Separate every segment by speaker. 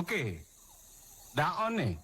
Speaker 1: Okey. Dah on ni.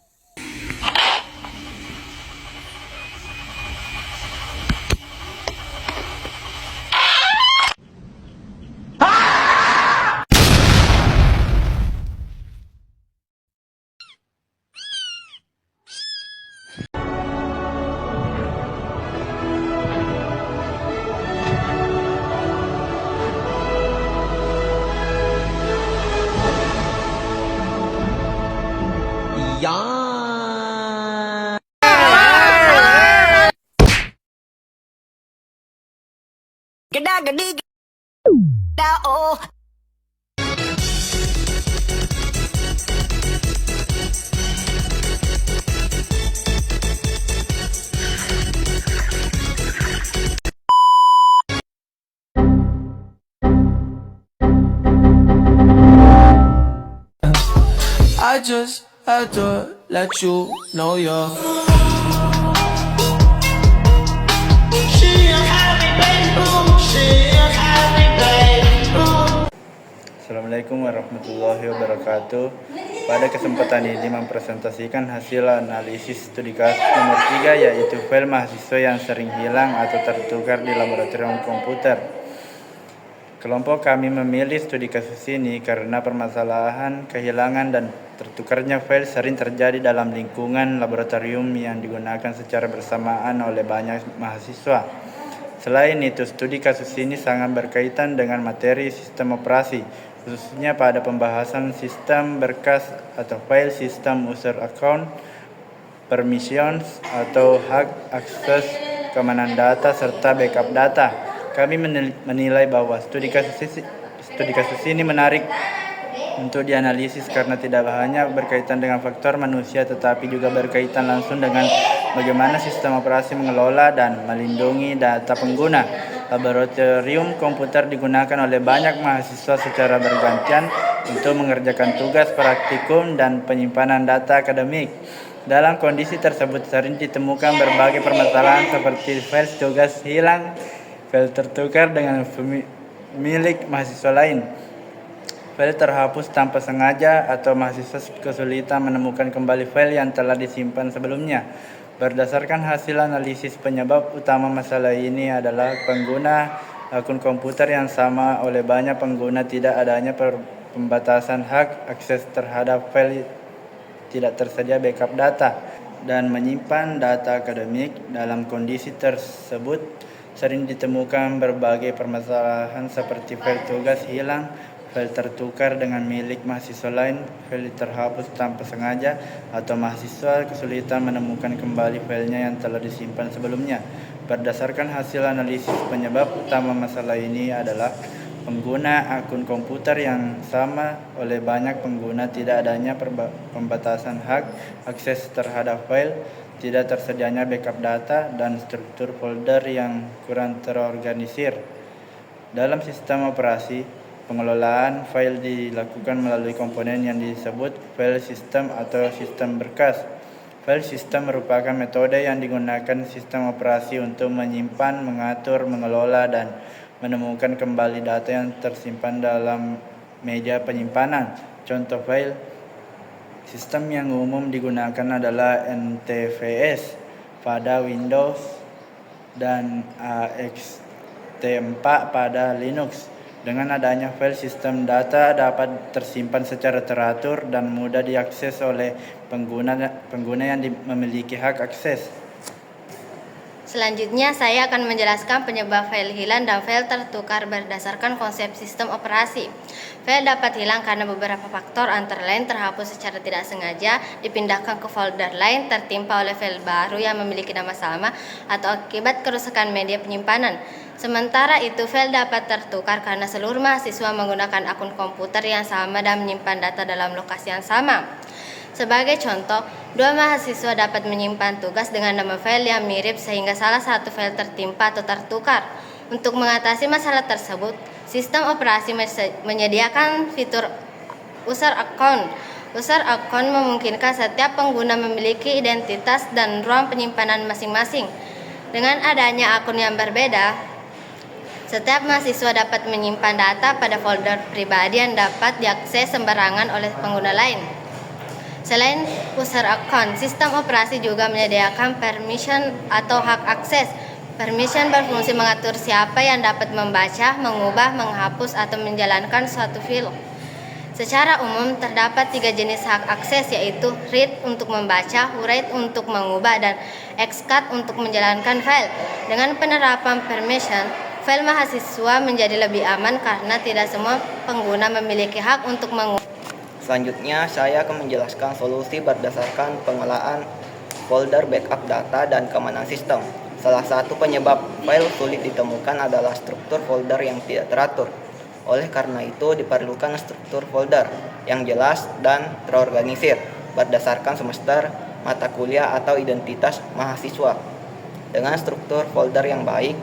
Speaker 2: Gada oh.
Speaker 3: I just had to let you know you're.
Speaker 4: Assalamualaikum warahmatullahi wabarakatuh. Pada kesempatan ini mempresentasikan hasil analisis studi kasus nomor 3, yaitu file mahasiswa yang sering hilang atau tertukar di laboratorium komputer. Kelompok kami memilih studi kasus ini karena permasalahan kehilangan dan tertukarnya file sering terjadi dalam lingkungan laboratorium yang digunakan secara bersamaan oleh banyak mahasiswa. Selain itu, studi kasus ini sangat berkaitan dengan materi sistem operasi, khususnya pada pembahasan sistem berkas atau file, sistem user account, permissions atau hak akses keamanan data, serta backup data. Kami menilai bahwa studi kasus ini menarik untuk dianalisis karena tidak hanya berkaitan dengan faktor manusia, tetapi juga berkaitan langsung dengan bagaimana sistem operasi mengelola dan melindungi data pengguna. Laboratorium komputer digunakan oleh banyak mahasiswa secara bergantian untuk mengerjakan tugas praktikum dan penyimpanan data akademik. Dalam kondisi tersebut sering ditemukan berbagai permasalahan seperti file tugas hilang, file tertukar dengan milik mahasiswa lain, file terhapus tanpa sengaja, atau mahasiswa kesulitan menemukan kembali file yang telah disimpan sebelumnya. Berdasarkan hasil analisis, penyebab utama masalah ini adalah pengguna akun komputer yang sama oleh banyak pengguna, tidak adanya pembatasan hak akses terhadap file, tidak tersedia backup data, dan menyimpan data akademik. Dalam kondisi tersebut sering ditemukan berbagai permasalahan seperti file tugas hilang, file tertukar dengan milik mahasiswa lain, file terhapus tanpa sengaja, atau mahasiswa kesulitan menemukan kembali filenya yang telah disimpan sebelumnya. Berdasarkan hasil analisis, penyebab utama masalah ini adalah pengguna akun komputer yang sama oleh banyak pengguna, tidak adanya pembatasan hak akses terhadap file, tidak tersedianya backup data, dan struktur folder yang kurang terorganisir. Dalam sistem operasi, pengelolaan file dilakukan melalui komponen yang disebut file system atau sistem berkas. File system merupakan metode yang digunakan sistem operasi untuk menyimpan, mengatur, mengelola, dan menemukan kembali data yang tersimpan dalam media penyimpanan. Contoh file sistem yang umum digunakan adalah NTFS pada Windows dan ext4 pada Linux. Dengan adanya file sistem, data dapat tersimpan secara teratur dan mudah diakses oleh pengguna yang memiliki hak akses.
Speaker 5: Selanjutnya, saya akan menjelaskan penyebab file hilang dan file tertukar berdasarkan konsep sistem operasi. File dapat hilang karena beberapa faktor, antara lain terhapus secara tidak sengaja, dipindahkan ke folder lain, tertimpa oleh file baru yang memiliki nama sama, atau akibat kerusakan media penyimpanan. Sementara itu, file dapat tertukar karena seluruh mahasiswa menggunakan akun komputer yang sama dan menyimpan data dalam lokasi yang sama. Sebagai contoh, dua mahasiswa dapat menyimpan tugas dengan nama file yang mirip sehingga salah satu file tertimpa atau tertukar. Untuk mengatasi masalah tersebut, sistem operasi menyediakan fitur user account. User account memungkinkan setiap pengguna memiliki identitas dan ruang penyimpanan masing-masing. Dengan adanya akun yang berbeda, setiap mahasiswa dapat menyimpan data pada folder pribadi yang dapat diakses sembarangan oleh pengguna lain. Selain user account, sistem operasi juga menyediakan permission atau hak akses. Permission berfungsi mengatur siapa yang dapat membaca, mengubah, menghapus, atau menjalankan suatu file. Secara umum, terdapat 3 jenis hak akses, yaitu read untuk membaca, write untuk mengubah, dan execute untuk menjalankan file. Dengan penerapan permission, file mahasiswa menjadi lebih aman karena tidak semua pengguna memiliki hak untuk mengubah.
Speaker 6: Selanjutnya, saya akan menjelaskan solusi berdasarkan pengelolaan folder backup data dan keamanan sistem. Salah satu penyebab file sulit ditemukan adalah struktur folder yang tidak teratur. Oleh karena itu, diperlukan struktur folder yang jelas dan terorganisir berdasarkan semester, mata kuliah, atau identitas mahasiswa. Dengan struktur folder yang baik,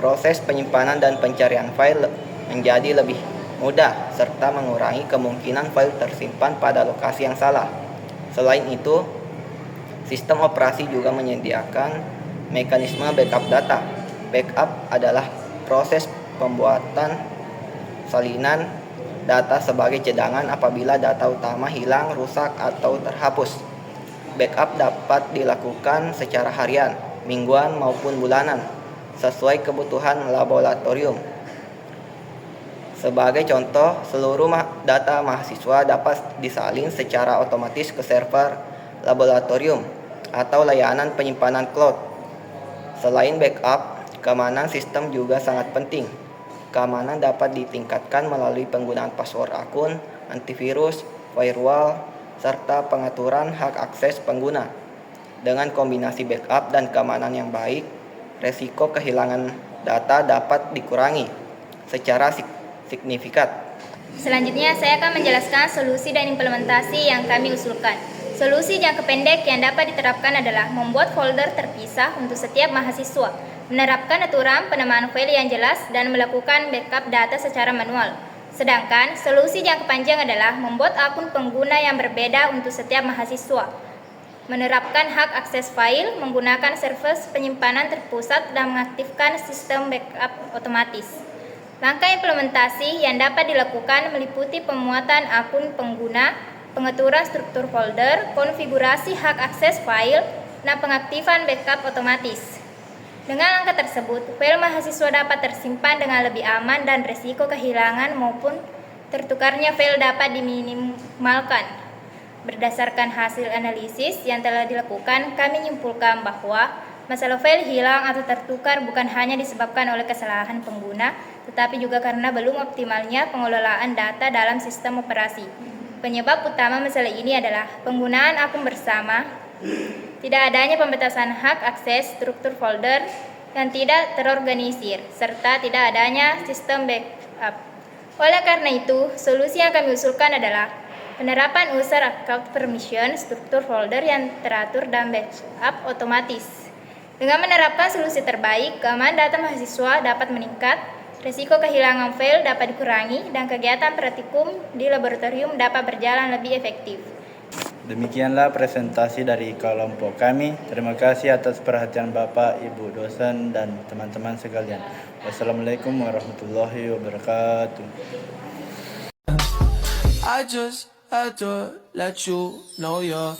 Speaker 6: proses penyimpanan dan pencarian file menjadi lebih mudah serta mengurangi kemungkinan file tersimpan pada lokasi yang salah. Selain itu, sistem operasi juga menyediakan mekanisme backup data. Backup adalah proses pembuatan salinan data sebagai cadangan apabila data utama hilang, rusak, atau terhapus. Backup dapat dilakukan secara harian, mingguan, maupun bulanan sesuai kebutuhan laboratorium. Sebagai contoh, seluruh data mahasiswa dapat disalin secara otomatis ke server laboratorium atau layanan penyimpanan cloud. Selain backup, keamanan sistem juga sangat penting. Keamanan dapat ditingkatkan melalui penggunaan password akun, antivirus, firewall, serta pengaturan hak akses pengguna. Dengan kombinasi backup dan keamanan yang baik, resiko kehilangan data dapat dikurangi secara signifikan.
Speaker 7: Selanjutnya, saya akan menjelaskan solusi dan implementasi yang kami usulkan. Solusi jangka pendek yang dapat diterapkan adalah membuat folder terpisah untuk setiap mahasiswa, menerapkan aturan penamaan file yang jelas, dan melakukan backup data secara manual. Sedangkan, solusi jangka panjang adalah membuat akun pengguna yang berbeda untuk setiap mahasiswa, menerapkan hak akses file, menggunakan server penyimpanan terpusat, dan mengaktifkan sistem backup otomatis. Langkah implementasi yang dapat dilakukan meliputi pemuatan akun pengguna, pengaturan struktur folder, konfigurasi hak akses file, dan pengaktifan backup otomatis. Dengan langkah tersebut, file mahasiswa dapat tersimpan dengan lebih aman dan risiko kehilangan maupun tertukarnya file dapat diminimalkan. Berdasarkan hasil analisis yang telah dilakukan, kami menyimpulkan bahwa masalah file hilang atau tertukar bukan hanya disebabkan oleh kesalahan pengguna, tetapi juga karena belum optimalnya pengelolaan data dalam sistem operasi. Penyebab utama masalah ini adalah penggunaan akun bersama, tidak adanya pembatasan hak akses, struktur folder yang tidak terorganisir, serta tidak adanya sistem backup. Oleh karena itu, solusi yang kami usulkan adalah penerapan user account permission, struktur folder yang teratur, dan backup otomatis. Dengan menerapkan solusi terbaik, keamanan data mahasiswa dapat meningkat, risiko kehilangan file dapat dikurangi, dan kegiatan praktikum di laboratorium dapat berjalan lebih efektif.
Speaker 4: Demikianlah presentasi dari kelompok kami. Terima kasih atas perhatian Bapak, Ibu dosen, dan teman-teman sekalian. Wassalamualaikum warahmatullahi wabarakatuh.
Speaker 3: I just had to let you know you're